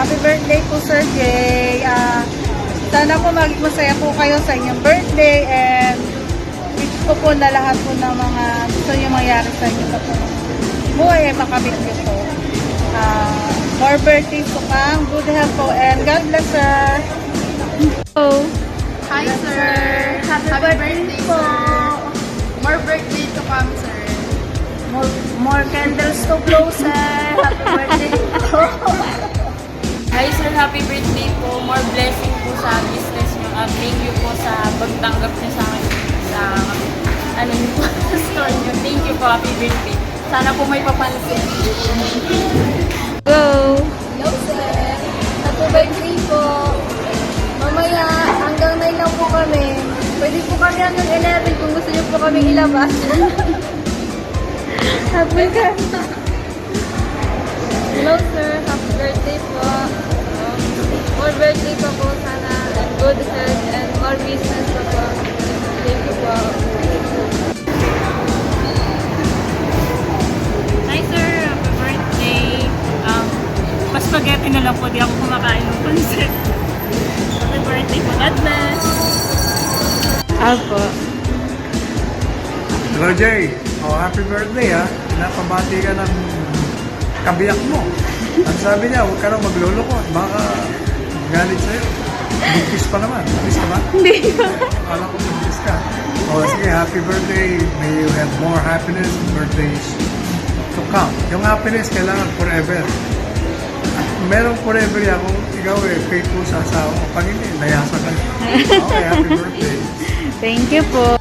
Happy birthday po, Sir Jay. Sana po maging masaya po kayo sa inyong birthday and wish ko po na lahat po ng mga gusto nyo mangyari sa inyo sa po. Buhay ay makamit nyo po. More birthdays po kang, good health po, and God bless, sir. Hello. Hi, sir. Happy birthday po. More birthday to come, sir. More candles to blow, sir. Happy birthday po. Hi sir, happy birthday po. More blessing po sa business nyo. Thank you po sa pagtanggap niyo sa akin sa ano niyo po sa store niyo. Thank you po, happy birthday. Sana po may papansin. Go. Hello, sir. Happy birthday po. Mamaya, hanggang 9 lang po kami. Pwede po kami hanggang 11 kung gusto niyo po kami ilabas. Happy birthday. Hello, sir. Happy birthday po. More birthday pa po sana and good health and more business pa po. Thank you po. Hi sir, happy birthday. Spaghetti na lang po, di ako kumakain ng pansit. Happy birthday po, God bless. Apo. Hello Jay, happy birthday ha. Napabati ka ng kabiyak mo. Ang sabi niya, huwag ka nang magluloko. Baka galit sa'yo. Bugkis pa naman. Bugkis ka ba? Hindi ko. Akala ko bugkis ka. Sige, happy birthday. May you have more happiness and birthdays to come. Yung happiness kailangan forever. At merong forever yan kung ikaw faithful sa asawa mo. Pag hindi, layasa ka. Okay, happy birthday. Thank you po.